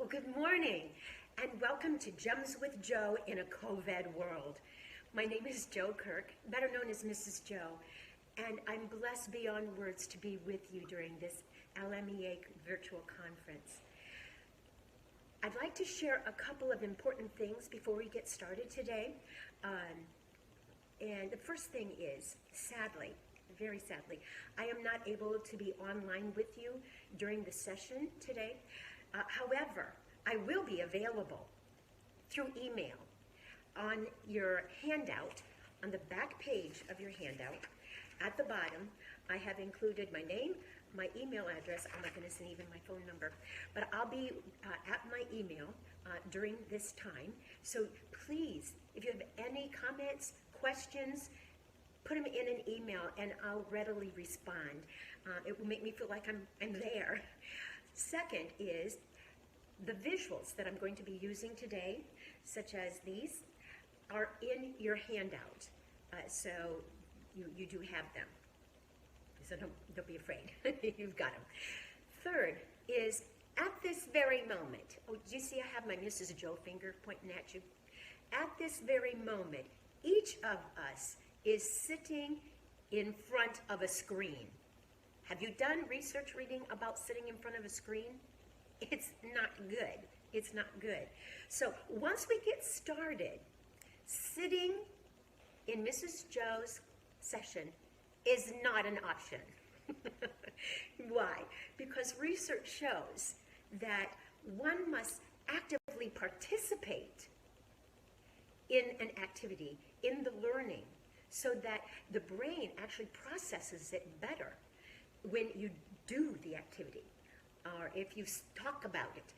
Well, good morning and welcome to Gems with Joe in a COVID world. My name is Joe Kirk, better known as Mrs. Joe, and I'm blessed beyond words to be with you during this LMEA virtual conference. I'd like to share a couple of important things before we get started today. And the first thing is, sadly, very sadly, I am not able to be online with you during the session today. However, I will be available through email. On your handout, on the back page of your handout, at the bottom, I have included my name, my email address, oh my goodness, and even my phone number. But I'll be at my email during this time. So please, if you have any comments, questions, put them in an email and I'll readily respond. It will make me feel like I'm there. Second is the visuals that I'm going to be using today, such as these, are in your handout. So you do have them. So don't be afraid. You've got them. Third is at this very moment. Oh, do you see I have my Mrs. Joe finger pointing at you? At this very moment, each of us is sitting in front of a screen. Have you done research reading about sitting in front of a screen? It's not good. It's not good. So once we get started, sitting in Mrs. Joe's session is not an option. Why? Because research shows that one must actively participate in an activity, in the learning, so that the brain actually processes it better when you do the activity, or if you talk about it.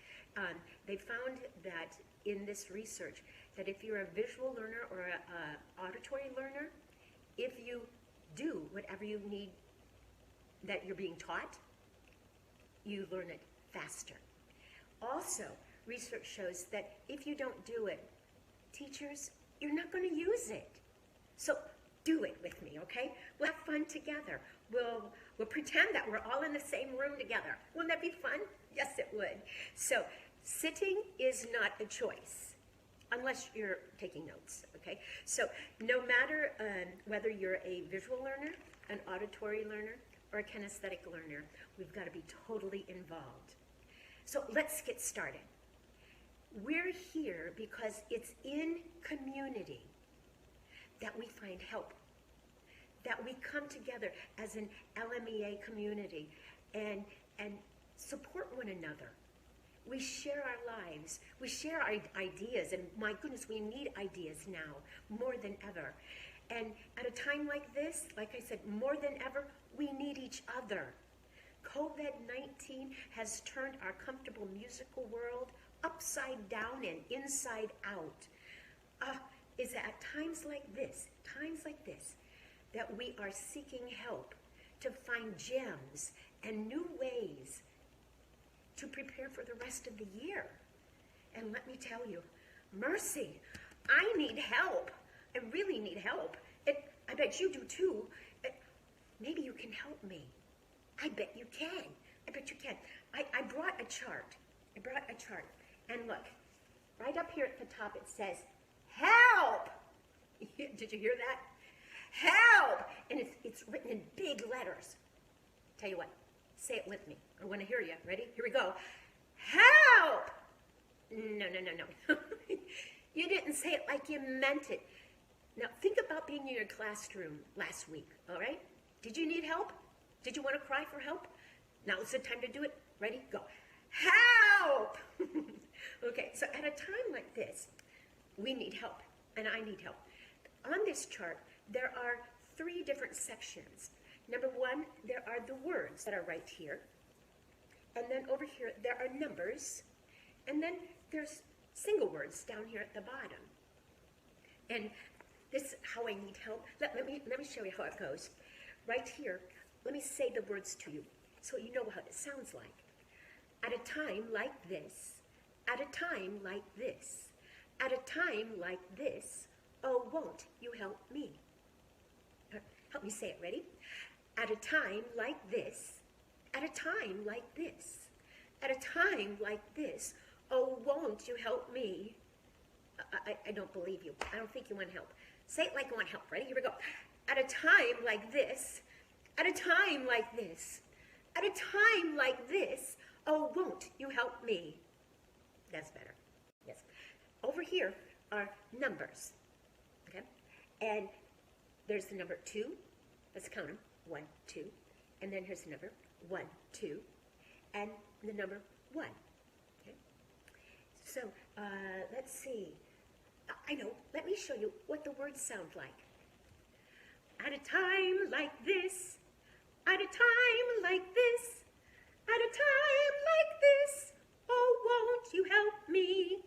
They found that in this research, that if you're a visual learner or an auditory learner, if you do whatever you need that you're being taught, you learn it faster. Also, research shows that if you don't do it, teachers, you're not going to use it. So do it with me, okay? We'll have fun together. We'll pretend that we're all in the same room together. Wouldn't that be fun? Yes, it would. So sitting is not a choice, unless you're taking notes, okay? So no matter whether you're a visual learner, an auditory learner, or a kinesthetic learner, we've got to be totally involved. So let's get started. We're here because it's in community that we find help, that we come together as an LMEA community and support one another. We share our lives, we share our ideas, and my goodness, we need ideas now more than ever. And at a time like this, like I said, more than ever, we need each other. COVID-19 has turned our comfortable musical world upside down and inside out. It's at times like this, that we are seeking help to find gems and new ways to prepare for the rest of the year. And let me tell you, mercy, I need help. I really need help. I bet you do too. Maybe you can help me. I bet you can. I bet you can. I brought a chart. And look, right up here at the top it says, help! Did you hear that? Help! And it's written in big letters. Tell you what, say it with me. I want to hear you. Ready? Here we go. Help! No. You didn't say it like you meant it. Now, think about being in your classroom last week, all right? Did you need help? Did you want to cry for help? Now it's the time to do it. Ready? Go. Help! Okay, so at a time like this, we need help, and I need help. On this chart, there are 3 different sections. Number 1, there are the words that are right here. And then over here, there are numbers. And then there's single words down here at the bottom. And this is how I need help. Let me show you how it goes. Right here, let me say the words to you so you know how it sounds like. At a time like this, at a time like this, at a time like this, oh, won't you help me? Help me say it, ready? At a time like this, at a time like this, at a time like this, Oh, won't you help me? I don't believe you. I don't think you want help. Say it like you want help. Ready? Here we go. At a time like this, at a time like this, at a time like this, oh, won't you help me? That's better. Yes. Over here are numbers. Okay? And there's the number 2. Let's count them. 1, 2. And then here's the number 1, 2. And the number 1. Okay? So, let's see. I know. Let me show you what the words sound like. At a time like this, at a time like this, at a time like this, oh, won't you help me?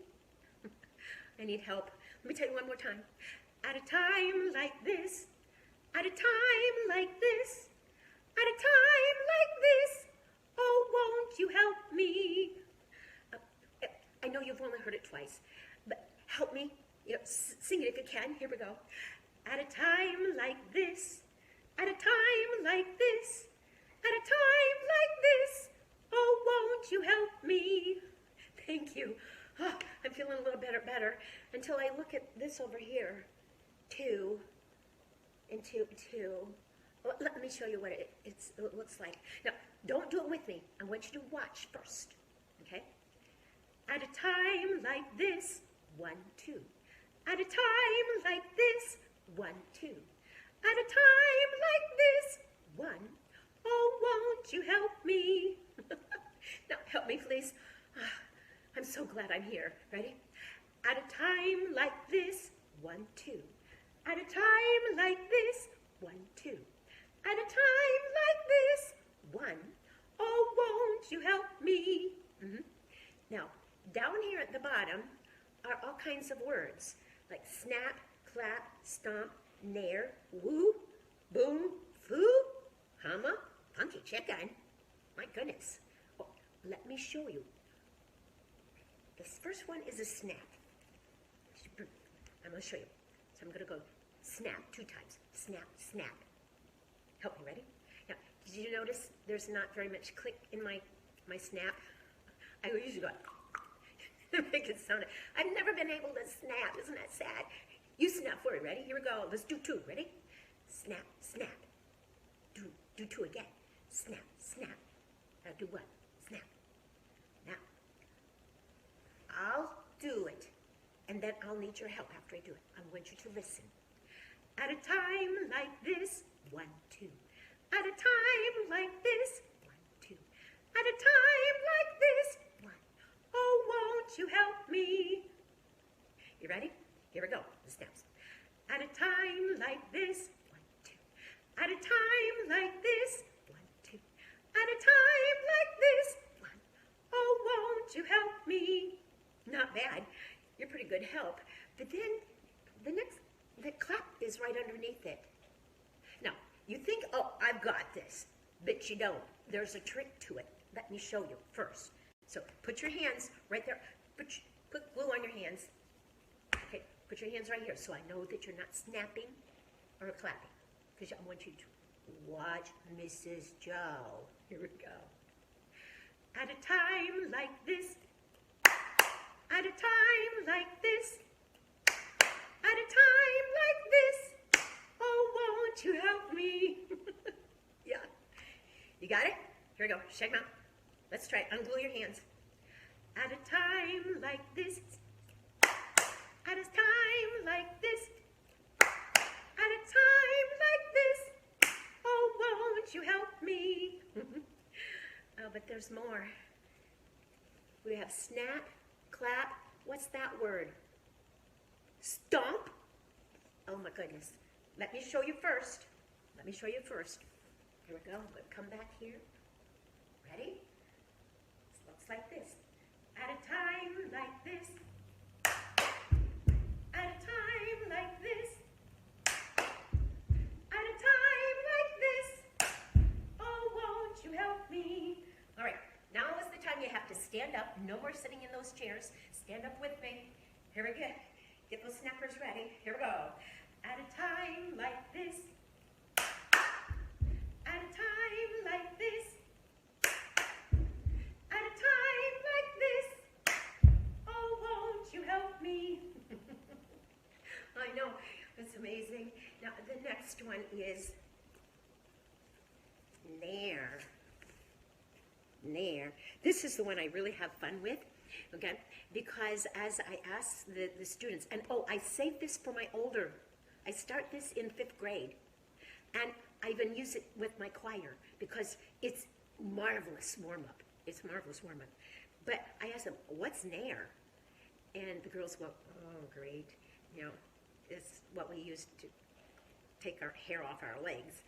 I need help. Let me tell you one more time. At a time like this, at a time like this, at a time like this, oh, won't you help me? I know you've only heard it twice, but help me. Sing it if you can. Here we go. At a time like this, at a time like this, at a time like this, oh, won't you help me? Thank you. Oh, I'm feeling a little better until I look at this over here. 2 and 2, 2. Well, let me show you what it looks like. Now, don't do it with me. I want you to watch first. Okay? At a time like this, 1, 2. At a time like this, 1, 2. At a time like this, 1. Oh, won't you help me? Now, help me, please. I'm so glad I'm here. Ready? At a time like this, 1, 2. At a time like this, 1, 2. At a time like this, 1. Oh, won't you help me? Now, down here at the bottom are all kinds of words, like snap, clap, stomp, nair, woo, boom, foo, Hama, funky chicken. My goodness. Well, let me show you. This first one is a snap. I'm going to show you. So I'm going to go snap 2 times. Snap, snap. Help me, ready? Now, did you notice there's not very much click in my snap? I usually go, make it sound. I've never been able to snap. Isn't that sad? You snap for it. Ready? Here we go. Let's do 2. Ready? Snap, snap. Do 2 again. Snap, snap. Now do 1. Snap. Now, I'll do it, and then I'll need your help after I do it. I want you to listen. At a time like this, 1, 2. At a time like this, 1, 2. At a time like this, 1. Oh, won't you help me? You ready? Here we go. The snaps. At a time like this, 1, 2. At a time like this, 1, 2. At a time like this, 1. Oh, won't you help me? Not bad. You're pretty good help. But then the clap is right underneath it. Now, you think, oh, I've got this, but you don't. There's a trick to it. Let me show you first. So put your hands right there. Put glue on your hands. Okay, put your hands right here so I know that you're not snapping or clapping. Because I want you to watch Mrs. Joe. Here we go. At a time like this, at a time like this, at a time like this, oh, won't you help me? Yeah. You got it? Here we go. Shake them out. Let's try it. Unglue your hands. At a time like this, at a time like this, at a time like this, oh, won't you help me? Oh, but there's more. We have snap, clap. What's that word? Stomp. Oh my goodness. Let me show you first. Let me show you first. Here we go. I'm going to come back here. Ready? It looks like this. At a time like this. At a time like this. At a time like this. Oh, won't you help me? All right. Now is the time you have to stand up. No more sitting in those chairs. Stand up with me. Here we go. Get those snappers ready. Here we go. At a time like this. At a time like this. At a time like this. amazing. Now, the next one is nair. Nair. This is the one I really have fun with, okay? Because as I ask the students, and oh, I saved this for my older, I start this in 5th grade, and I even use it with my choir because it's marvelous warm-up. It's marvelous warm-up. But I ask them, what's nair? And the girls go, oh, great. You know, it's what we use to take our hair off our legs.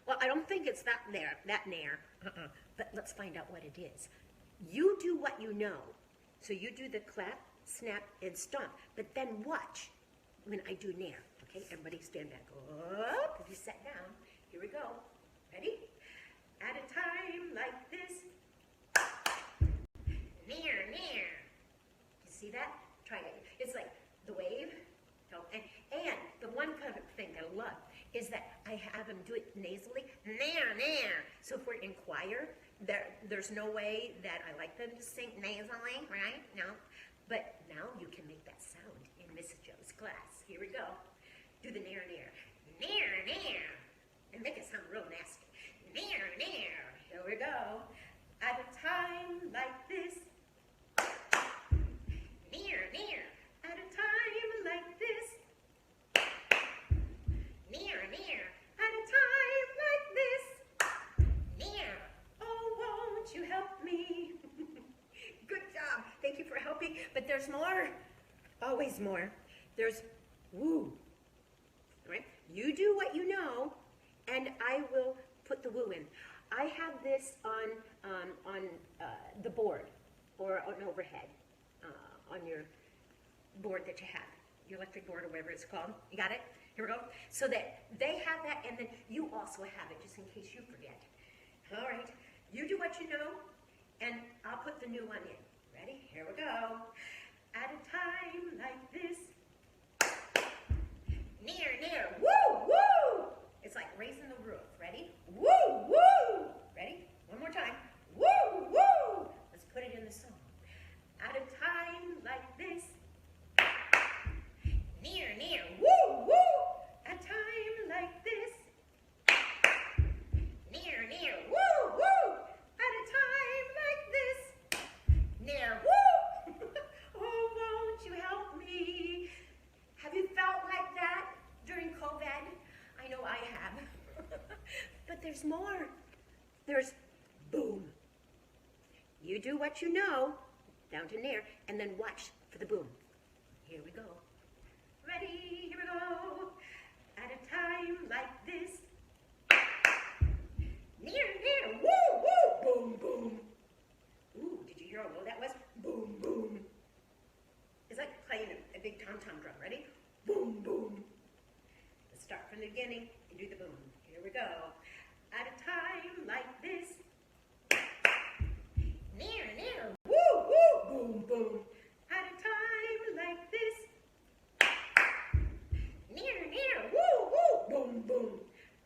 Well, I don't think it's that nair. But let's find out what it is. You do what you know. So you do the clap, snap, and stomp. But then watch when I do nair. Okay, everybody stand back. Up. If you sat down, here we go. Ready? At a time like this. Nair, nair. You see that? Try it. It's like the wave. And the one kind of thing I love is that I have them do it nasally. Nair, nair. So if we're in choir, there's no way that I like them to sing nasally, right? No. But now you can make that sound in Mrs. Jo's class. Here we go. Do the nair, nair. Nair, nair. And make it sound real nasty. Nair, nair. Here we go. At a time like this. Nair, nair. At a time like this. Nair, nair. At a time like this. Nair. Oh, won't you help me? Good job. Thank you for helping. But there's more. Always more. There's woo. All right? You do what you know, and I will put the woo in. I have this on the board or on overhead on your board that you have, your electric board or whatever it's called. You got it? Here we go. So that they have that, and then you also have it, just in case you forget. All right. You do what you know, and I'll put the new one in. Ready? Here we go. At a time like this. Nair, nair. Woo, woo. It's like raising the roof. Ready? Woo, woo. Ready? One more time. Woo, woo. Let's put it in the song. At a time like this. Nair, nair. Woo, woo. A time like this. Nair, nair. Woo, woo. At a time like this. Nair, woo. Oh, won't you help me? Have you felt like that during COVID? I know I have. But there's more. There's boom. You do what you know, down to nair, and then watch for the boom. Here we go. Ready? Here we go. At a time like this. Nair, nair. Woo, woo. Boom, boom. Ooh, did you hear how low that was? Boom, boom. It's like playing a big tom-tom drum. Ready? Boom, boom. Let's start from the beginning and do the boom. Here we go. At a time like this. Nair, nair. Woo, woo. Boom, boom. At a time like this. Nair, nair. Woo, woo. Boom, boom.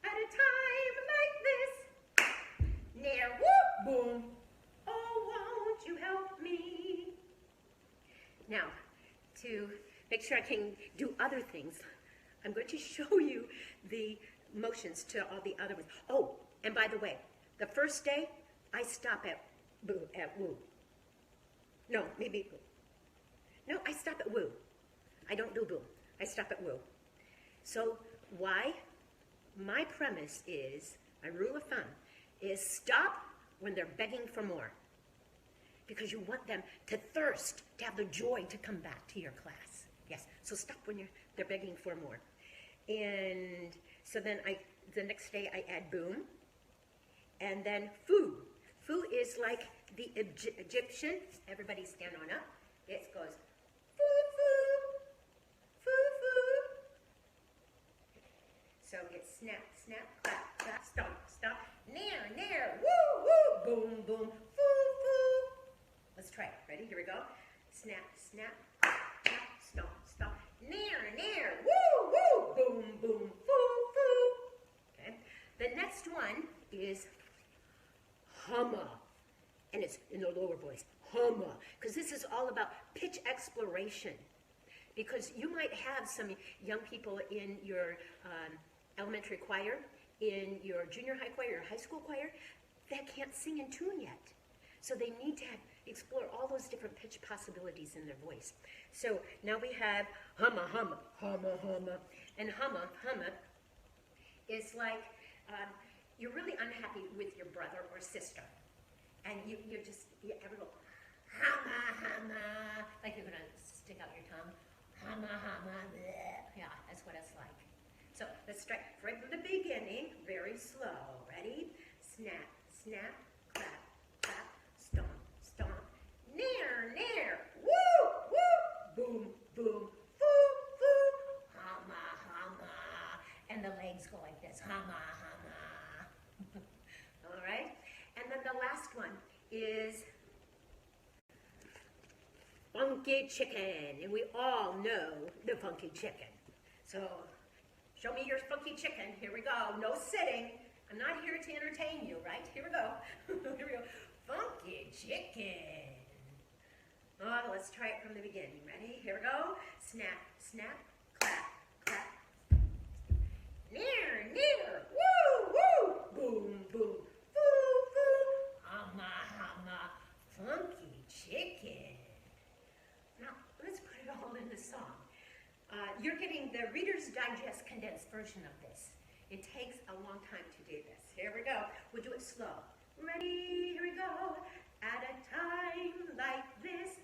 At a time like this. Nair, woo. Boom. Oh, won't you help me? Now, to make sure I can do other things, I'm going to show you the motions to all the other ones. Oh, and by the way, the first day, I stop at boo, at woo. No, maybe boo. No, I stop at woo. I don't do boo. I stop at woo. So why? My premise is, my rule of thumb, is stop when they're begging for more. Because you want them to thirst, to have the joy to come back to your class. Yes, so stop when they're begging for more. And so then the next day I add boom, and then foo. Foo is like the Egyptian. Everybody stand on up. It goes foo, foo, foo, foo. So it's snap, snap, clap, clap, stomp, stomp, nair, nair, woo, woo, boom, boom, foo, foo. Let's try it. Ready? Here we go. Snap, snap, clap, clap, stomp, stomp, nair, nair, woo, woo, boom, boom, foo, foo. Okay. The next one is Hama, and it's in the lower voice, Hama, because this is all about pitch exploration. Because you might have some young people in your elementary choir, in your junior high choir, your high school choir, that can't sing in tune yet. So they need to explore all those different pitch possibilities in their voice. So now we have Hama, Hama, Hama, Hama. And Hama, Hama is like you're really unhappy with your brother or sister. And you ever go, Hama, Hama, like you're going to stick out your tongue. Hama, Hama, bleh. Yeah, that's what it's like. So let's start right from the beginning, very slow. Ready? Snap, snap, clap, clap, stomp, stomp. Near, near, woo, woo, boom, boom, foo, foo, hama, hama. And the legs go like this, hama, hama. All right? And then the last one is funky chicken. And we all know the funky chicken. So show me your funky chicken. Here we go. No sitting. I'm not here to entertain you, right? Here we go. Here we go. Funky chicken. Oh, let's try it from the beginning. Ready? Here we go. Snap, snap, clap, clap. Near, near. Woo, woo. Boom, boom. Foo, foo. Hama, hama. Funky chicken. Now, let's put it all in the song. You're getting the Reader's Digest condensed version of this. It takes a long time to do this. Here we go. We'll do it slow. Ready? Here we go. At a time like this.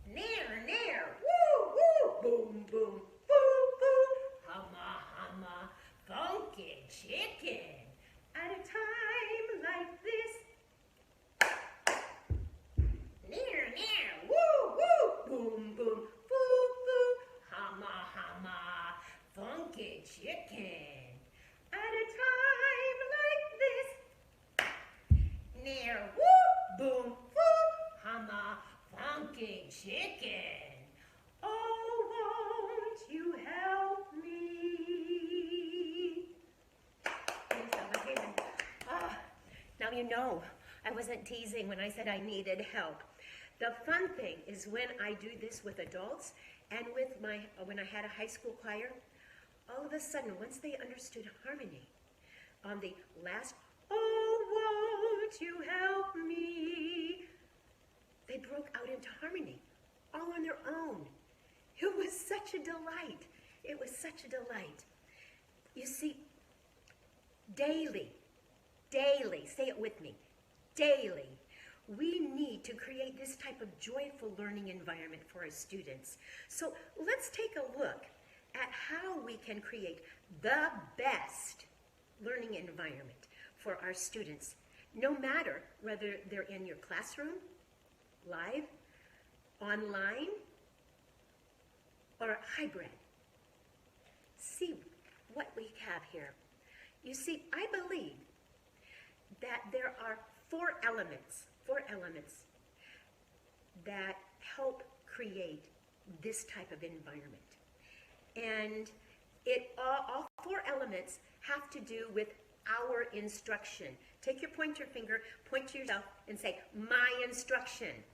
Near, near. Woo, woo. Boom, boom. Foo, foo. Hama, hama. Funky chicken. At a time like this. Near, near. Woo, woo. Boom, boom. Foo, foo. Hama, hama. Funky chicken. At a time like this. Near, woo, boom, woo, hama, funky chicken. Oh, won't you help me? Now you know I wasn't teasing when I said I needed help. The fun thing is when I do this with adults and with when I had a high school choir, all of a sudden, once they understood harmony, on the last, oh, won't you help me, they broke out into harmony, all on their own. It was such a delight. It was such a delight. You see, daily, say it with me, daily, we need to create this type of joyful learning environment for our students. So let's take a look at how we can create the best learning environment for our students, no matter whether they're in your classroom, live, online, or hybrid. See what we have here. You see, I believe that there are four elements that help create this type of environment. And all four elements have to do with our instruction. Take your pointer finger, point to yourself, and say, my instruction.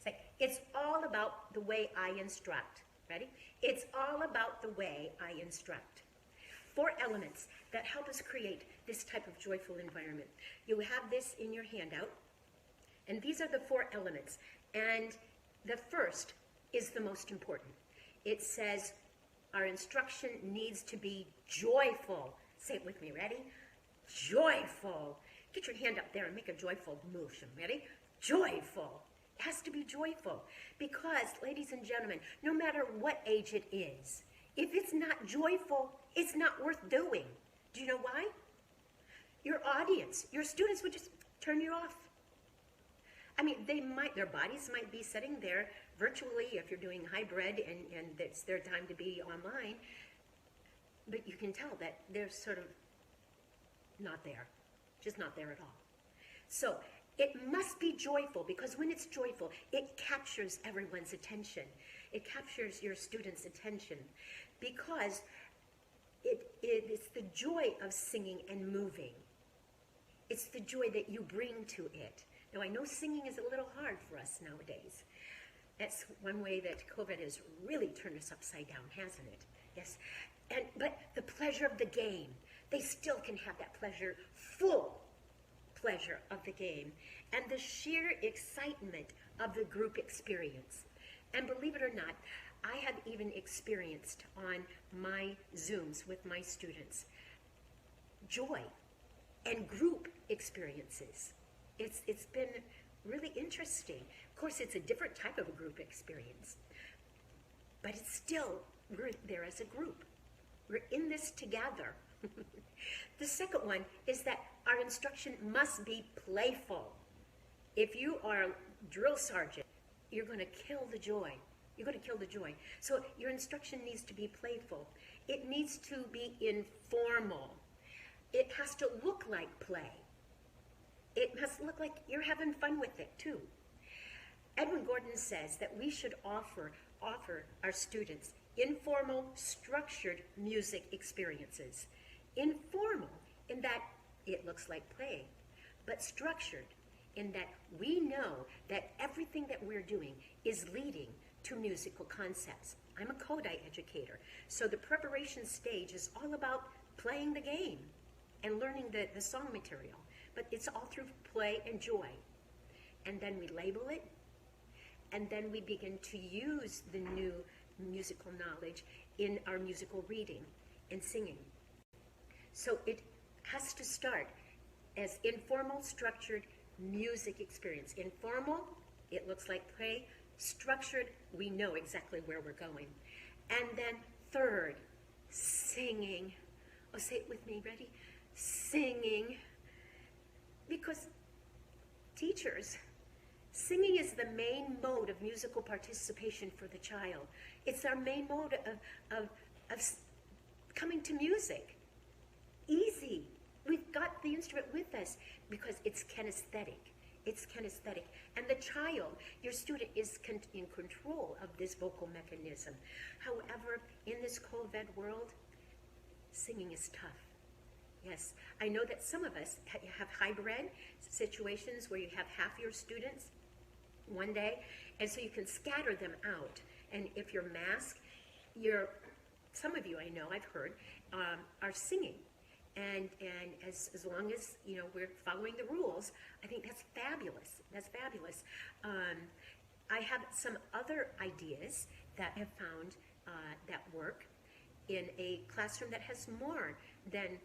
Say, it's all about the way I instruct. Ready? It's all about the way I instruct. Four elements that help us create this type of joyful environment. You have this in your handout, and these are the four elements. And the first is the most important. It says, our instruction needs to be joyful. Say it with me, ready? Joyful. Get your hand up there and make a joyful motion, ready? Joyful. It has to be joyful because, ladies and gentlemen, no matter what age it is, if it's not joyful, it's not worth doing. Do you know why? Your audience, your students would just turn you off. I mean, their bodies might be sitting there virtually if you're doing hybrid and it's their time to be online, but you can tell that they're sort of not there, just not there at all. So it must be joyful because when it's joyful, it captures everyone's attention. It captures your students' attention because it's the joy of singing and moving. It's the joy that you bring to it. Now, I know singing is a little hard for us nowadays, That's one way that COVID has really turned us upside down, hasn't it? Yes. But the pleasure of the game, they still can have that pleasure, full pleasure of the game, and the sheer excitement of the group experience. And believe it or not, I have even experienced on my Zooms with my students joy and group experiences. It's been really interesting. Of course, it's a different type of a group experience, but it's still, we're there as a group. We're in this together. The second one is that our instruction must be playful. If you are a drill sergeant, you're going to kill the joy. You're going to kill the joy. So your instruction needs to be playful. It needs to be informal. It has to look like play. It must look like you're having fun with it too. Edwin Gordon says that we should offer our students informal, structured music experiences. Informal in that it looks like play, but structured in that we know that everything that we're doing is leading to musical concepts. I'm a Kodály educator, so the preparation stage is all about playing the game and learning the song material, but it's all through play and joy. And then we label it, and then we begin to use the new musical knowledge in our musical reading and singing. So it has to start as informal, structured music experience. Informal, it looks like play. Structured, we know exactly where we're going. And then third, singing. Oh, say it with me, ready? Singing. Because teachers, singing is the main mode of musical participation for the child. It's our main mode of coming to music. Easy. We've got the instrument with us because it's kinesthetic. It's kinesthetic. And the child, your student, is in control of this vocal mechanism. However, in this COVID world, singing is tough. Yes, I know that some of us have hybrid situations where you have half your students one day, and so you can scatter them out. And if you're masked, some of you I know, I've heard, are singing. And as long as, you know, we're following the rules, I think that's fabulous. That's fabulous. I have some other ideas that I've found that work in a classroom that has more than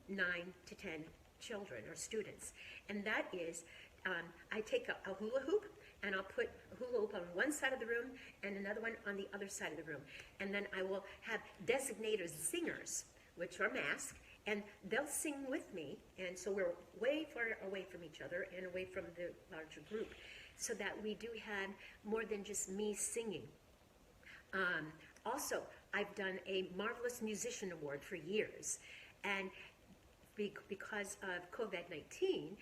9 to 10 children or students. And that is, I take a hula hoop, and I'll put a hula hoop on one side of the room and another one on the other side of the room. And then I will have designated singers, which are masked, and they'll sing with me, and so we're way far away from each other and away from the larger group, so that we do have more than just me singing. Also, I've done a Marvelous Musician Award for years, and because of COVID-19,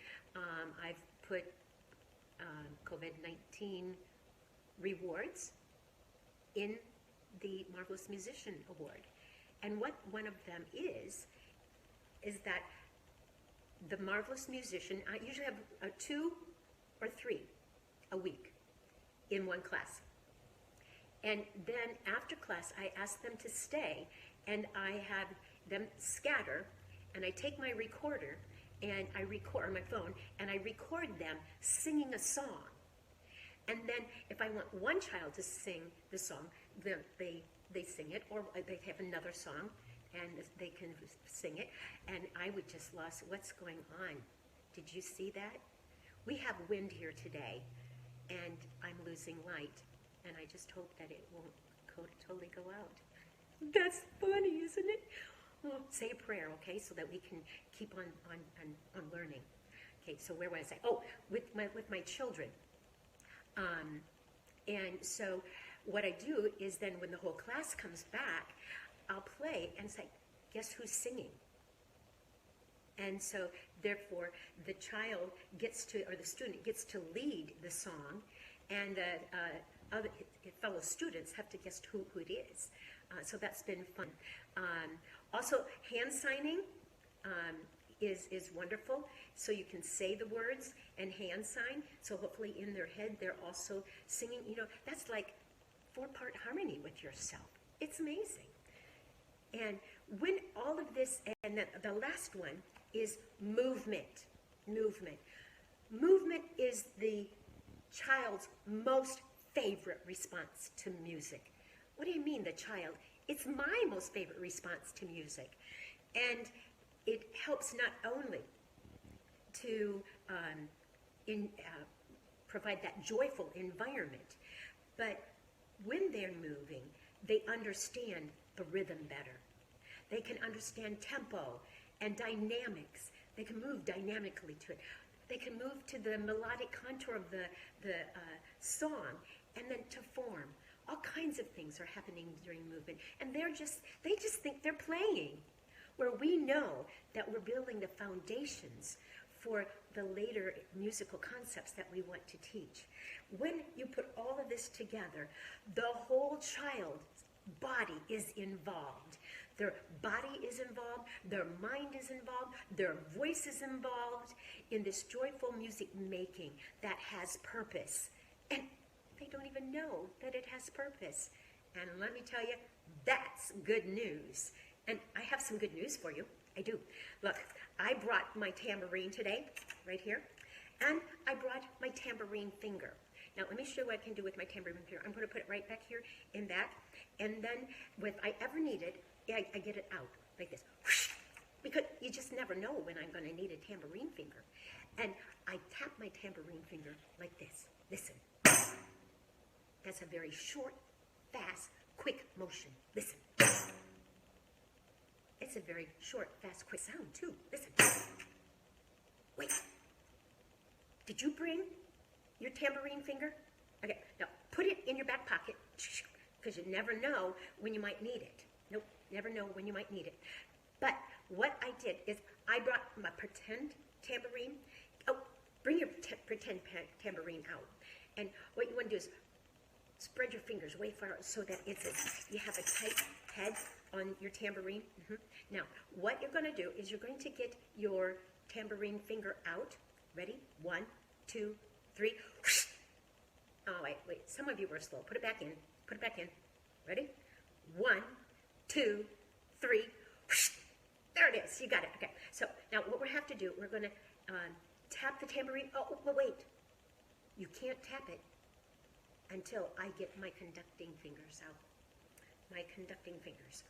I've put COVID-19 rewards in the Marvelous Musician Award. And what one of them is that the Marvelous Musician, I usually have 2 or 3 a week in one class. And then after class, I ask them to stay, and I have them scatter, and I take my recorder, and I record on my phone, and I record them singing a song. And then if I want one child to sing the song, then they sing it, or they have another song, and they can sing it, and I would just lost, what's going on? Did you see that? We have wind here today, and I'm losing light, and I just hope that it won't totally go out. That's funny, isn't it? Well, say a prayer, okay, so that we can keep on learning. Okay, so where was I? Oh, with my children. And so what I do is then when the whole class comes back, I'll play and say, guess who's singing? And so therefore the child gets to, or the student gets to lead the song, and other fellow students have to guess who it is. So that's been fun. Also, hand signing. is wonderful. So you can say the words and hand sign. So hopefully in their head they're also singing. You know, that's like 4-part harmony with yourself. It's amazing. And when all of this, and the last one is movement. Movement. Movement is the child's most favorite response to music. What do you mean, the child? It's my most favorite response to music. And it helps not only to provide that joyful environment, but when they're moving, they understand the rhythm better. They can understand tempo and dynamics. They can move dynamically to it. They can move to the melodic contour of the song, and then to form. All kinds of things are happening during movement, and they just think they're playing, where we know that we're building the foundations for the later musical concepts that we want to teach. When you put all of this together, the whole child's body is involved. Their body is involved, their mind is involved, their voice is involved in this joyful music making that has purpose. And they don't even know that it has purpose. And let me tell you, that's good news. And I have some good news for you. I do. Look, I brought my tambourine today, right here, and I brought my tambourine finger. Now, let me show you what I can do with my tambourine finger. I'm going to put it right back here in that, and then if I ever need it, I get it out like this. Because you just never know when I'm going to need a tambourine finger. And I tap my tambourine finger like this. Listen. That's a very short, fast, quick motion. Listen. It's a very short, fast, quick sound, too. Listen. Wait. Did you bring your tambourine finger? Okay, now put it in your back pocket, because you never know when you might need it. Nope, never know when you might need it. But what I did is I brought my pretend tambourine. Oh, bring your pretend tambourine out. And what you want to do is spread your fingers way far so that you have a tight head on your tambourine. Now, what you're going to do is you're going to get your tambourine finger out. Ready? 1, 2, 3. Oh, wait. Some of you were slow. Put it back in. Put it back in. Ready? 1, 2, 3. There it is. You got it. Okay. So now what we have to do, we're going to tap the tambourine. Oh, but wait. You can't tap it until I get my conducting fingers out. My conducting fingers.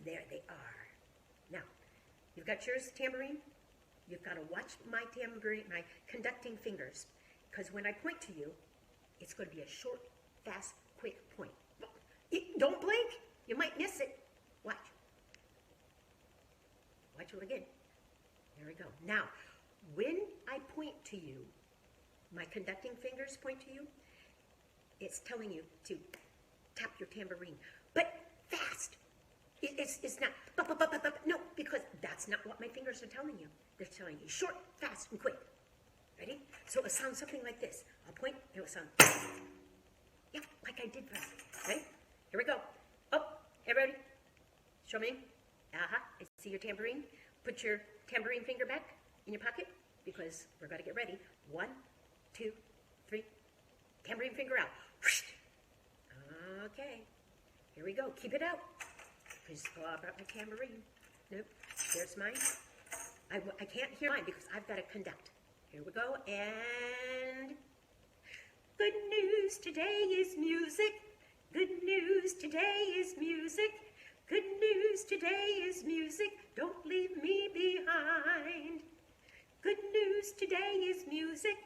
There they are. Now, you've got yours, tambourine. You've got to watch my tambourine, my conducting fingers, because when I point to you, it's going to be a short, fast, quick point. Don't blink. You might miss it. Watch. Watch it again. There we go. Now, when I point to you, my conducting fingers point to you, it's telling you to tap your tambourine, but fast. It's not, no, because that's not what my fingers are telling you. They're telling you short, fast, and quick. Ready? So it sounds something like this. I'll point, it will sound, yeah, like I did first. Ready? Here we go. Oh, everybody, show me. I see your tambourine. Put your tambourine finger back in your pocket, because we're going to get ready. 1, 2, 3. Tambourine finger out. Okay. Here we go. Keep it out. Because I brought my tambourine. Nope. There's mine. I can't hear mine because I've got to conduct. Here we go. And good news today is music. Good news today is music. Good news today is music. Don't leave me behind. Good news today is music.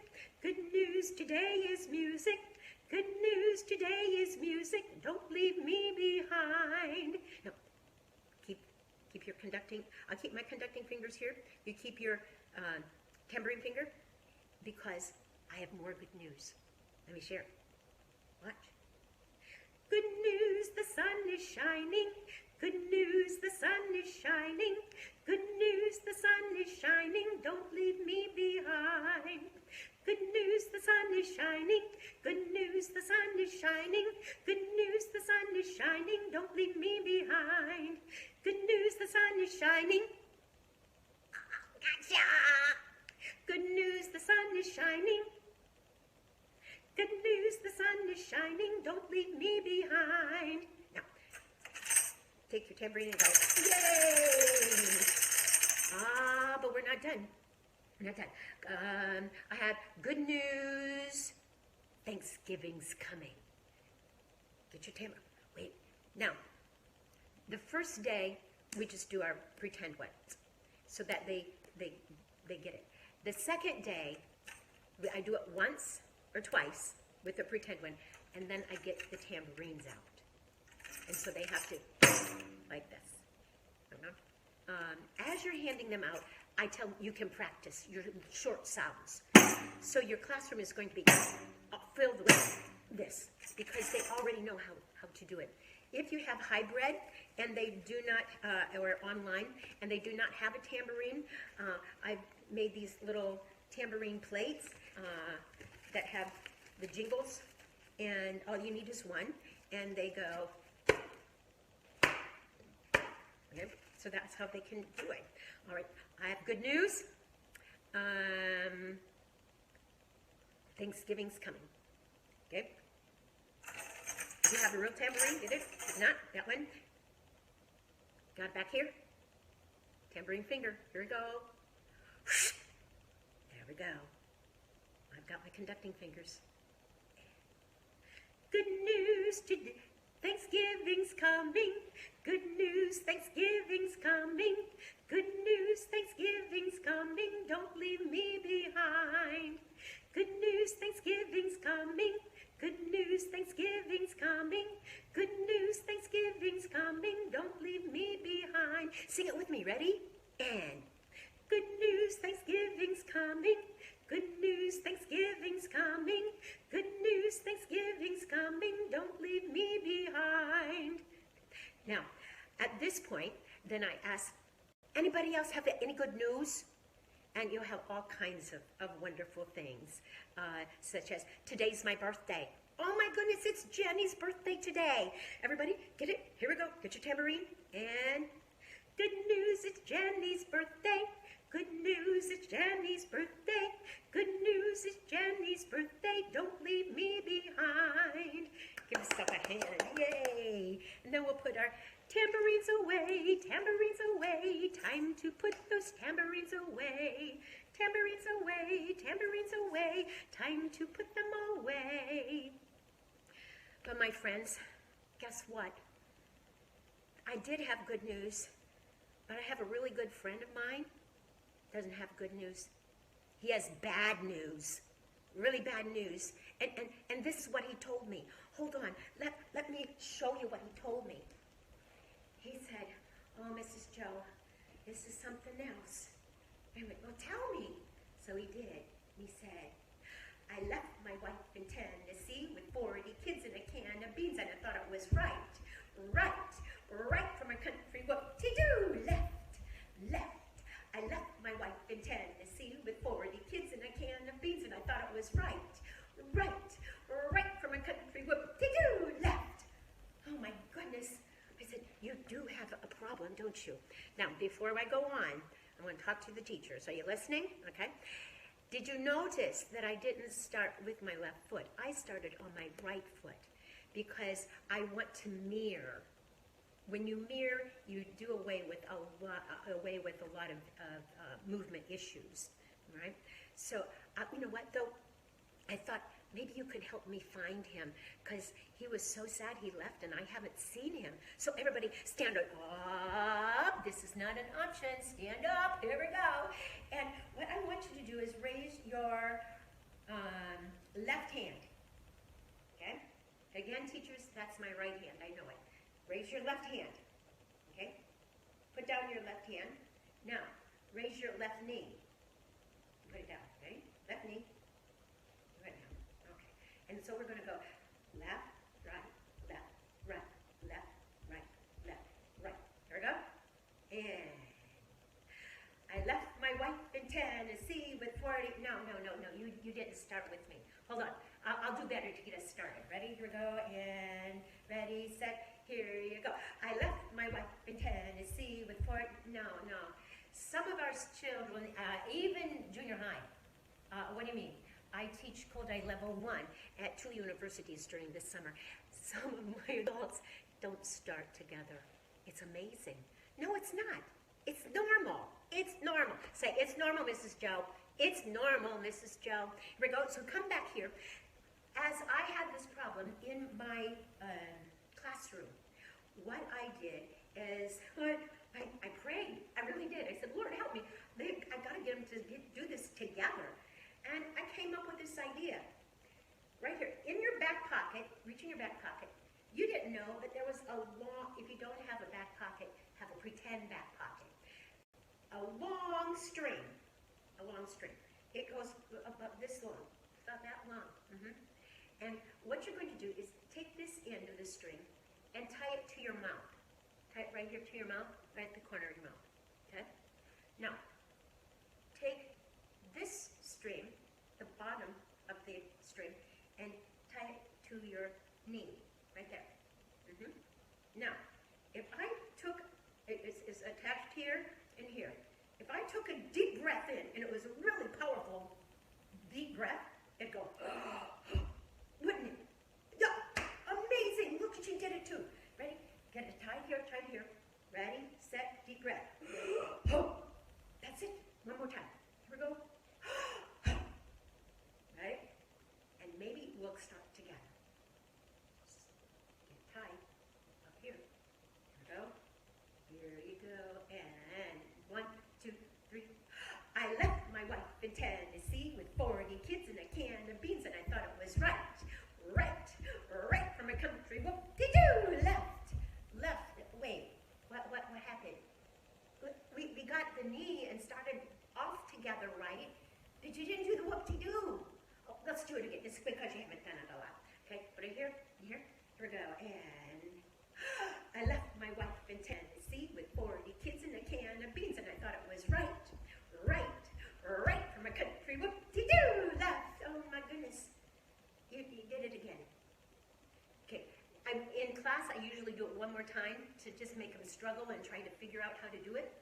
Good news today is music. Good news today is music. Don't leave me behind. Now, keep your conducting. I'll keep my conducting fingers here. You keep your tambourine finger, because I have more good news. Let me share. Watch. Good news, the sun is shining. Good news, the sun is shining. Good news, the sun is shining. Don't leave me behind. Good news, the sun is shining. Good news, the sun is shining. Good news, the sun is shining. Don't leave me behind. Good news, the sun is shining. Gotcha! Good news, the sun is shining. Good news, the sun is shining. Don't leave me behind. Now, take your tambourine and go, yay! Ah, but we're not done. We're not done. I have good news. Thanksgiving's coming. Get your tambourine. Wait. Now, the first day, we just do our pretend ones so that they get it. The second day, I do it once or twice with the pretend one, and then I get the tambourines out. And so they have to, like this. As you're handing them out, I tell you can practice your short sounds. So your classroom is going to be filled with this, because they already know how to do it. If you have hybrid and they do not, or online, and they do not have a tambourine, I've made these little tambourine plates that have the jingles, and all you need is one, and they go, okay, so that's how they can do it. All right, I have good news. Thanksgiving's coming, okay? Do you have a real tambourine? Get it? If not, that one. Got it back here? Tambourine finger. Here we go. There we go. I've got my conducting fingers. Good news today. Thanksgiving's coming. Good news, Thanksgiving's coming. Good news, Thanksgiving's coming. Don't leave me behind. Good news, Thanksgiving's coming. Good news, Thanksgiving's coming. Good news, Thanksgiving's coming. Don't leave me behind. Sing it with me. Ready? And good news, Thanksgiving's coming. Good news, Thanksgiving's coming. Good news, Thanksgiving's coming. Don't leave me behind. Now, at this point, then I ask, anybody else have any good news? And you'll have all kinds of wonderful things, such as, today's my birthday. Oh my goodness, it's Jenny's birthday today. Everybody, get it? Here we go. Get your tambourine. And good news, it's Jenny's birthday. Good news, it's Jenny's birthday. Good news, it's Jenny's birthday. Don't leave me behind. Give yourself a hand. Yay. And then we'll put our tambourines away, tambourines away. Time to put those tambourines away. Tambourines away, tambourines away. Time to put them away. But my friends, guess what? I did have good news, but I have a really good friend of mine. Doesn't have good news. He has bad news, really bad news. And this is what he told me. Hold on, let me show you what he told me. He said, oh, Mrs. Joe, this is something else. I went, well, tell me. So he did. He said, I left my wife in Tennessee with 40 kids and a can of beans, and I thought it was right from a country whoop-de-doo, left. I left my wife in Tennessee with 40 kids and a can of beans, and I thought it was right from a country whoop-de-doo, left. Oh my goodness. I said, you do have a problem, don't you? Now, before I go on, I want to talk to the teachers. Are you listening? Okay. Did you notice that I didn't start with my left foot? I started on my right foot because I want to mirror. When you mirror, you do away with a lot of movement issues, right? So, you know what, though? I thought maybe you could help me find him because he was so sad he left and I haven't seen him. So everybody stand up. This is not an option. Stand up. Here we go. And what I want you to do is raise your left hand. Okay? Again, teachers, that's my right hand. I know it. Raise your left hand. Okay? Put down your left hand. Now, raise your left knee. Put it down. Okay? Left knee. And so we're going to go left, right, left, right, left, right, left, right. Here we go. And I left my wife in Tennessee with 40. No. You didn't start with me. Hold on. I'll do better to get us started. Ready? Here we go. And ready, set, here you go. I left my wife in Tennessee with 40. No. some of our children, even junior high, what do you mean? I teach Kodai Level 1 at 2 universities during this summer. Some of my adults don't start together. It's amazing. No, it's not. It's normal. It's normal. Say, it's normal, Mrs. Joe. It's normal, Mrs. Joe. Here we go. So come back here. As I had this problem in my classroom, what I did is I prayed. I really did. I said, Lord, help me. I got to get them to do this together. And I came up with this idea. Right here, in your back pocket, reach in your back pocket. You didn't know, but there was a long, if you don't have a back pocket, have a pretend back pocket. A long string. A long string. It goes about this long, about that long. And what you're going to do is take this end of the string and tie it to your mouth. Tie it right here to your mouth, right at the corner of your mouth. Okay? Now, take this string, the bottom of the string, and tie it to your knee, right there. Now, if I took, it's attached here and here. If I took a deep breath in, and it was a really powerful deep breath, it'd go, wouldn't it? Yeah, amazing, look, she did it too. Ready? Get it tied here, Ready, set, deep breath. That's it, one more time. Here we go. Right? And maybe we'll start together. Get tight up here. Here we go. Here you go. And 1, 2, 3. I left my wife in Tennessee with 40 kids and a can of beans, and I thought it was right from a country. Whoop-de-doo! Left. Wait. What happened? We got the knee and started off together, right? But you didn't do the whoop-de-doo. Oh, let's do it again. It's because you haven't done it a lot. Okay, but here. Here we go. And I left my wife in Tennessee with 40 kids and a can of beans, and I thought it was right from a country. Whoop-de-doo! Left. Oh my goodness. You did it again. Okay. In class, I usually do it one more time to just make them struggle and try to figure out how to do it.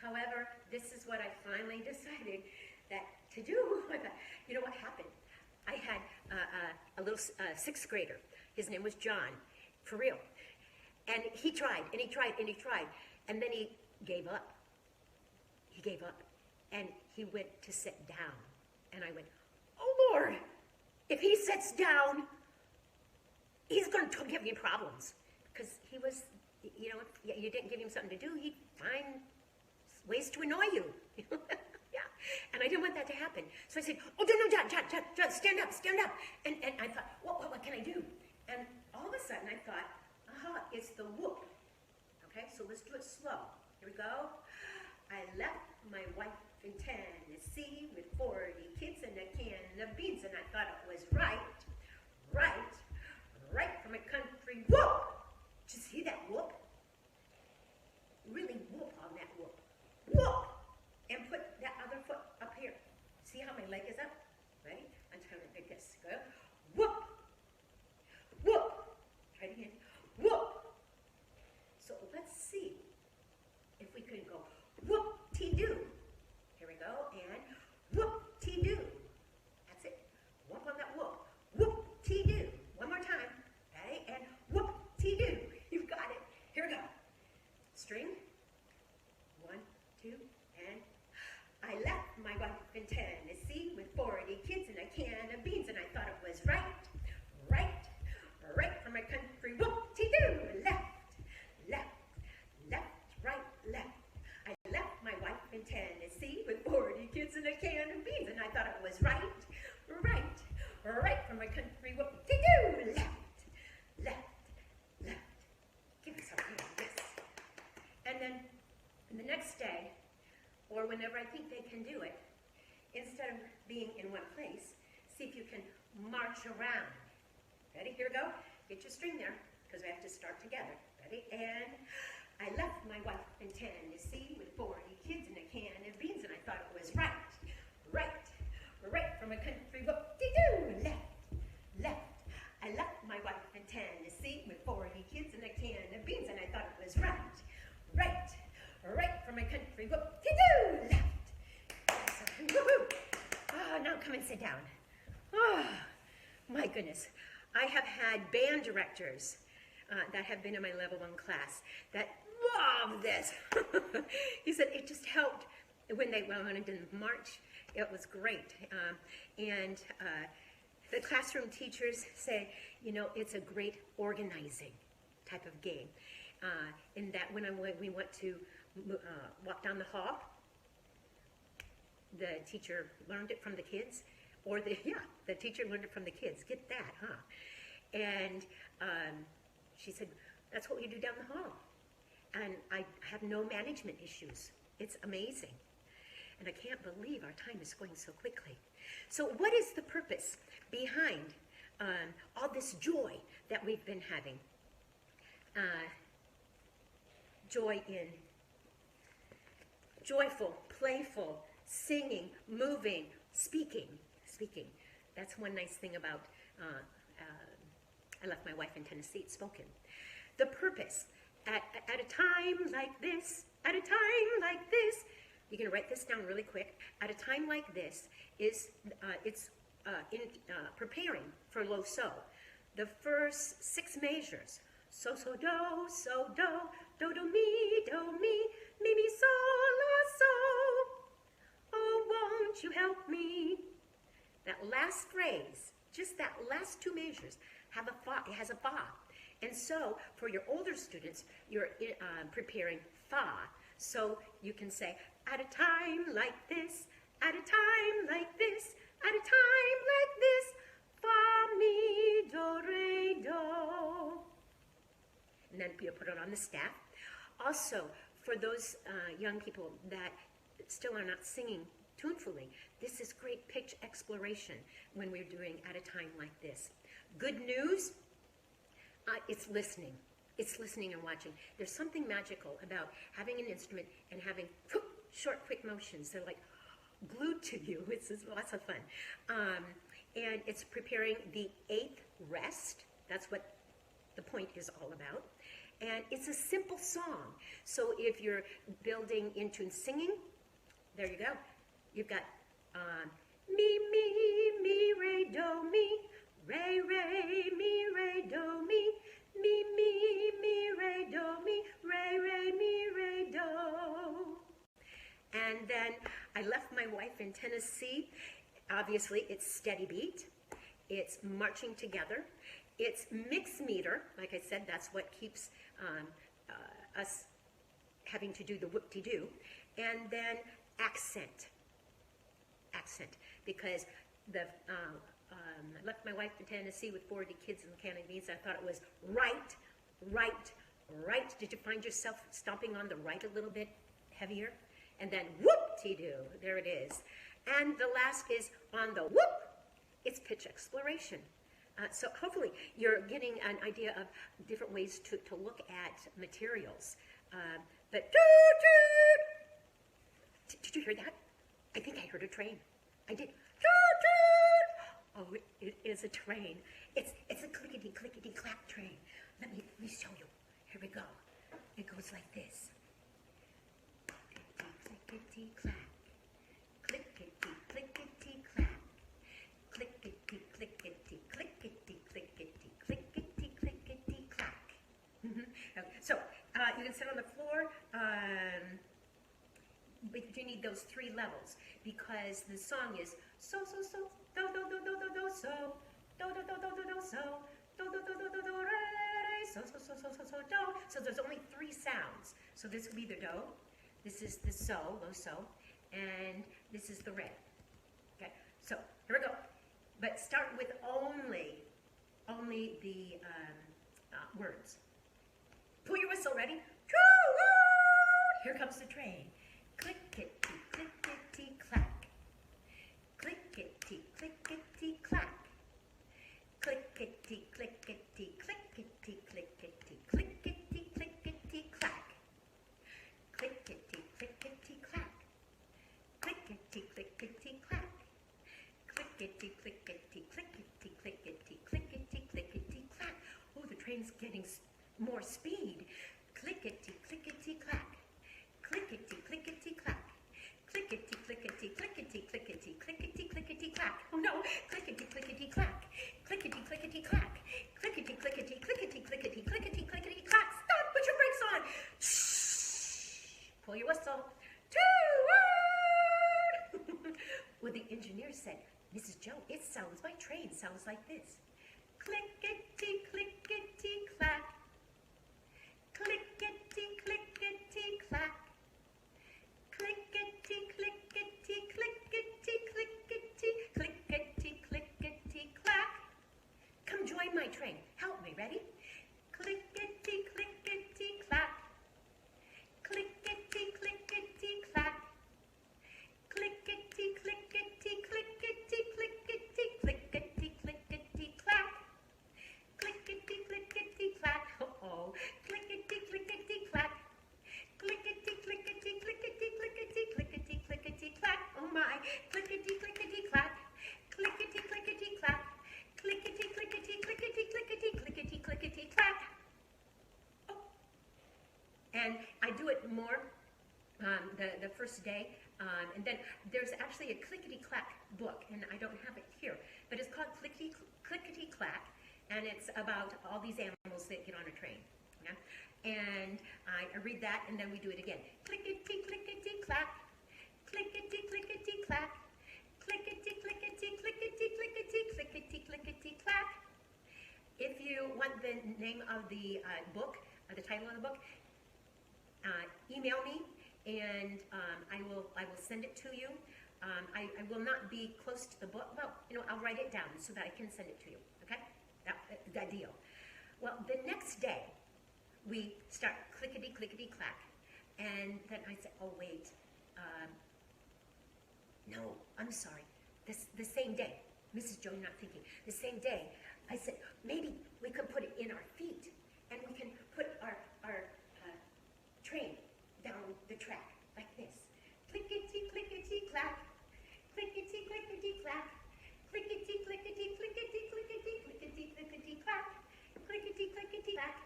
However, this is what I finally decided that to do. You know what happened? I had a little 6th grader. His name was John, for real. And he tried, and he tried, and he tried. And then he gave up. He gave up. And he went to sit down. And I went, oh, Lord, if he sits down, he's going to give me problems. Because he was, you know, if you didn't give him something to do, he'd find ways to annoy you. Yeah. And I didn't want that to happen. So I said, oh, no, John, stand up. And I thought, what can I do? And all of a sudden I thought, it's the whoop. Okay, so let's do it slow. Here we go. I left my wife in Tennessee with 40 kids and a can of beans, and I thought it was right from a country. Whoop! Did you see that whoop? Really whoop on that whoop. Whoop! And put that other foot up here. See how my leg is up? Ready? I'm trying to make this. Go. Whoop! Whoop! Try it again. Whoop! So let's see if we can go whoop-de-doo. Here we go. And whoop-de-doo. That's it. Whoop on that whoop. Whoop-de-doo. One more time. Okay? And whoop-de-doo. You've got it. Here we go. String. 1, 2, and I left my wife in Tennessee with 40 kids and a can of beans, and I thought it was right from a country. Whoop-de-doo! Left. I left my wife in Tennessee with 40 kids and a can of beans, and I thought it was right from a country. Whoop-de-doo! Left. Give me something like this. And then the next day, or whenever I think they can do it, instead of being in one place, see if you can march around. Ready? Here we go. Get your string there, because we have to start together. Ready? And I left my wife in Tennessee with 40 kids and a can of beans, and I thought it was right from a country. Whoop-de-doo! Left. I left my wife in Tennessee with 40 kids and a can of beans, and I thought it was right from a country. Whoop Oh, my goodness. I have had band directors that have been in my level 1 class that love this. He said it just helped when they went in March. It was great. And the classroom teachers say, you know, it's a great organizing type of game. In that when we went to walk down the hall, the teacher learned it from the kids, or the teacher learned it from the kids. Get that, huh? And she said, that's what we do down the hall. And I have no management issues. It's amazing. And I can't believe our time is going so quickly. So what is the purpose behind all this joy that we've been having? Joy in joyful, playful, singing, moving, speaking. That's one nice thing about, I left my wife in Tennessee, it's spoken. The purpose, at a time like this, you're going to write this down really quick. At a time like this is, it's preparing for low so. The first 6 measures, so, do, do, mi, mi, so, la, so. Oh, won't you help me? That last phrase, just that last 2 measures, have a fa, it has a fa. And so, for your older students, you're preparing fa. So you can say, at a time like this, at a time like this, at a time like this, fa, mi, do, re, do. And then you put it on the staff. Also, for those young people that still are not singing tunefully, this is great pitch exploration when we're doing at a time like this. Good news, it's listening. It's listening and watching. There's something magical about having an instrument and having short, quick motions. They're like glued to you. It's lots of fun. And it's preparing the 8th rest. That's what the point is all about. And it's a simple song. So if you're building into singing, there you go. You've got mi, re, do, mi, re, mi, re, do, mi, mi, re, do, mi, re, do. And then I left my wife in Tennessee. Obviously, it's steady beat. It's marching together. It's mixed meter. Like I said, that's what keeps us having to do the whoop-de-doo. And then accent, because I left my wife in Tennessee with 40 kids in the Cantonese. I thought it was right. Did you find yourself stomping on the right a little bit heavier? And then whoop-de-doo, there it is. And the last is on the whoop, it's pitch exploration. So hopefully you're getting an idea of different ways to look at materials. But did you hear that? I think I heard a train. I did. Oh, it is a train. It's a clickety-clack train. Let me show you. Here we go. It goes like this. Clickety-clack. Clickety-clack. Clickety-clack. So you can sit on the floor, but you need those 3 levels because the song is so, do, so, do, so, re, so, do. So there's only 3 sounds. So this would be the do, this is the so, low so, and this is the re. Okay, so here we go. But start with only the words. Pull your whistle, ready? Here comes the train. Clickety-clack. Clickety-clack. Clickety-clack. Clickety-clack. Clickety-clack. Clickety-clack. Oh, the train's getting more speed. Clickety-clack. Clickety-clack. Clickety-clack. Oh no, clickety-clack. train sounds like this. Clickety, clickety, clack. Clickety, clickety, clack. Clickety, clickety, clickety, clickety, clickety, clickety, clack. Come join my train. Help me, ready? Clickety, clickety, clack. Clickety, clickety, clack. Clickety, clickety, clickety, clickety, clickety, clickety, clack. Clickety, clickety, clack. Uh-oh. Clickety, clickety, clack. Clickety, clickety, clickety, clickety, clickety, clickety, clack. Oh my. Clickety, clickety, clack. Clickety, clickety, clack. Clickety, clickety, clickety, clickety, clickety, clickety, clack. Oh. And I do it more the first day. And then there's actually a ClicketyClack book, and I don't have it here, but it's called ClicketyClack, and it's about all these animals that get on a train. Yeah? And I read that, and then we do it again. Clickety, clickety, clack. Clickety, clickety, clack. Clickety, clickety, clickety, clickety, clickety, clickety, clack. If you want the name of the book, the title of the book, email me, and I will send it to you. I will not be close to the book. Well, I'll write it down so that I can send it to you. Okay, that deal. Well, the next day we start clickety, clickety, clack, and then I said, oh wait, no, I'm sorry. The same day, Mrs. Joe, you're not thinking. The same day, I said maybe we could put it in our feet, and we can put our train down the track like this. Clickety, clickety, clack. Clickety, clickety, clack. Clickety, clickety, clickety, clickety, clickety, clickety, clack. Clickety, clickety, clack.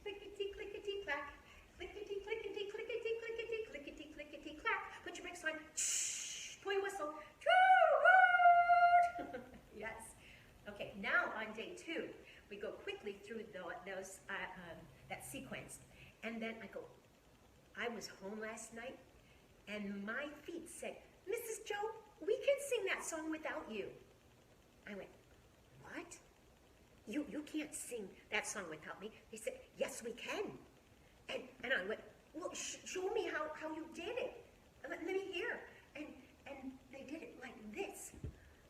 Clickety, clickety, clack. Clickety, clickety, clickety, clickety, clickety, clickety, clack. Put your brakes on. Shh. Toy whistle. Toot! Yes. Okay, now on day 2, we go quickly through those that sequence. And then I go, I was home last night, and my feet said, Mrs. Joe, we can sing that song without you. I went, what? You can't sing that song without me. They said, yes, we can. And I went, well, show me how you did it. Let me hear. And they did it like this.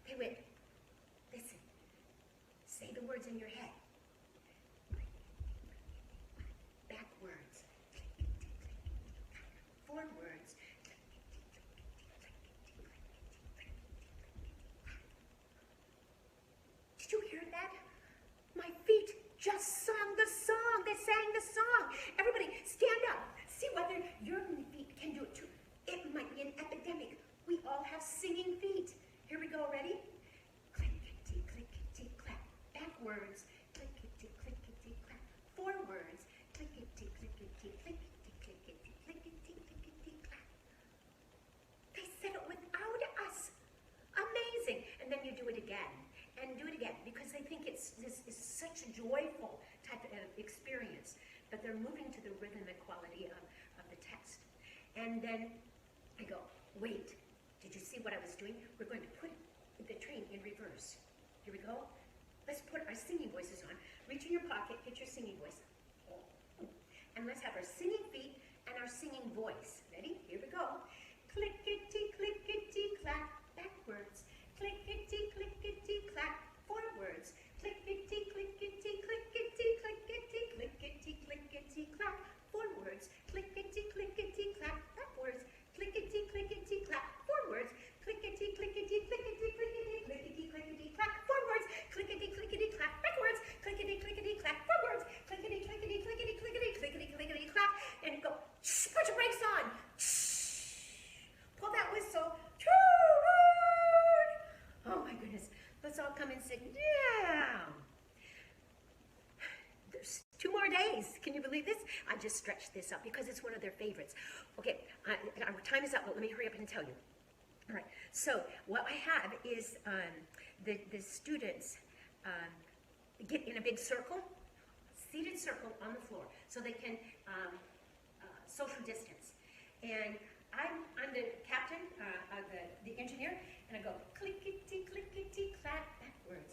They went, listen, say the words in your head. Backwards. Forwards. Did you hear that? My feet just sang the song. They sang the song. Everybody stand up. See whether your feet can do it too. It might be an epidemic. We all have singing feet. Here we go. Ready? Clickety, clickety, clack. Backwards. Clickety, clickety, clack. Forwards. Clickety, clickety, clickety, clickety, clickety, clickety, clack. They said it without us. Amazing. And then you do it again. And do it again, because they think this is such a joyful type of experience, but they're moving to the rhythm and quality of the text. And then I go, wait, did you see what I was doing? We're going to put the train in reverse. Here we go. Let's put our singing voices on. Reach in your pocket, get your singing voice. And let's have our singing feet and our singing voice. Ready? Here we go. Clickety, clickety, clack, backwards. Clickety, clickety, clack, forwards. Clickety, clickety, clickety, clickety, clickety, clickety, clack, forwards. Clickety, clickety, clack, backwards. Clickety, clickety, clack, forwards. Clickety, clickety, clickety, clickety, clickety, clickety, clack, forwards. Clickety, clickety, clack, backwards. Clickety, clickety, clack, forwards. Clickety, clickety, clickety, clickety, clickety, clickety, clack. And go, shh, put your brakes on. Shh. Pull that whistle. Oh my goodness. Let's all come and sit down. There's 2 more days. Can you believe this? I just stretched this up because it's one of their favorites. Okay, our time is up, but let me hurry up and tell you. All right, so what I have is the students get in a big circle, seated circle on the floor, so they can social distance. And I'm the captain, the engineer, and I go clickety, clickety, clack, backwards.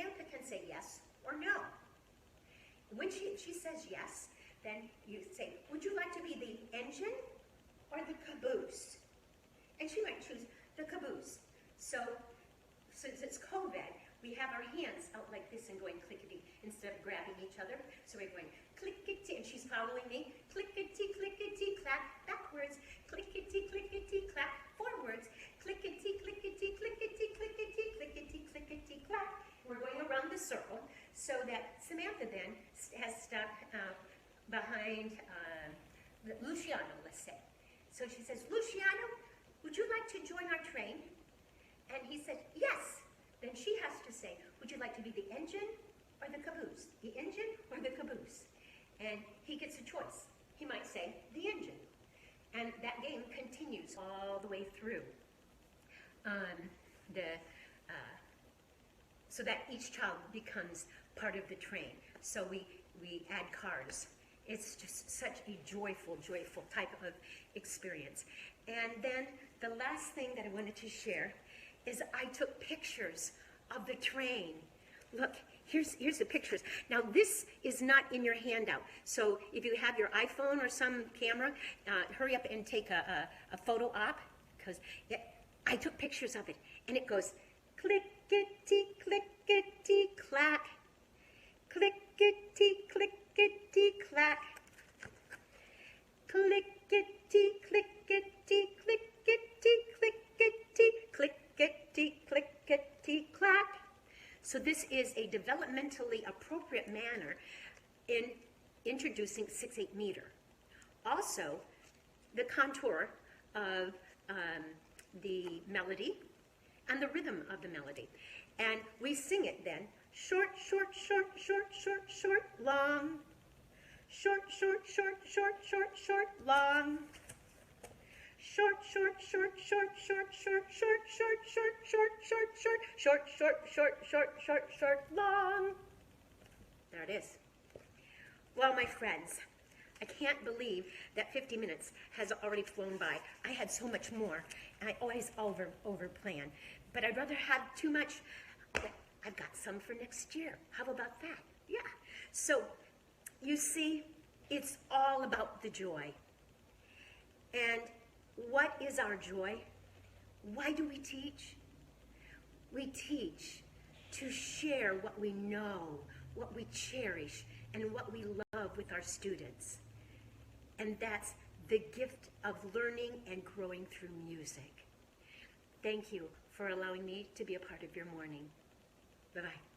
Samantha can say yes or no. When she says yes, then you say, would you like to be the engine or the caboose? And she might choose the caboose. So since it's COVID, we have our hands out like this and going clickety instead of grabbing each other. So we're going clickety, and she's following me. Clickety, clickety, clack, backwards. Clickety, clickety, clack, forwards. Clickety, clickety, clickety, clickety, clickety, clickety, clack. We're going around the circle so that Samantha then has stuck behind Luciano, let's say. So she says, Luciano, would you like to join our train? And he said, yes. Then she has to say, would you like to be the engine or the caboose? The engine or the caboose? And he gets a choice. He might say, the engine. And that game continues all the way through. So that each child becomes part of the train. So we add cars. It's just such a joyful, joyful type of experience. And then the last thing that I wanted to share is I took pictures of the train. Look, here's the pictures. Now this is not in your handout. So if you have your iPhone or some camera, hurry up and take a photo op, because I took pictures of it. And it goes clickety, clickety, clack. Clickety, clickety, clack. Clickety, clickety, clickety, clickety, clickety, clickety, clack. So this is a developmentally appropriate manner in introducing 6/8 meter. Also, the contour of the melody and the rhythm of the melody. And we sing it then, short, short, short, short, short, short, long. Short, short, short, short, short, short, long. Short, short, short, short, short, short, short, short, short, short, short, short, short, short, short, short, short, long. There it is. Well, my friends, I can't believe that 50 minutes has already flown by. I had so much more, and I always over plan. But I'd rather have too much. I've got some for next year. How about that? Yeah. So, you see, it's all about the joy. And what is our joy? Why do we teach? We teach to share what we know, what we cherish, and what we love with our students. And that's the gift of learning and growing through music. Thank you for allowing me to be a part of your morning. Bye-bye.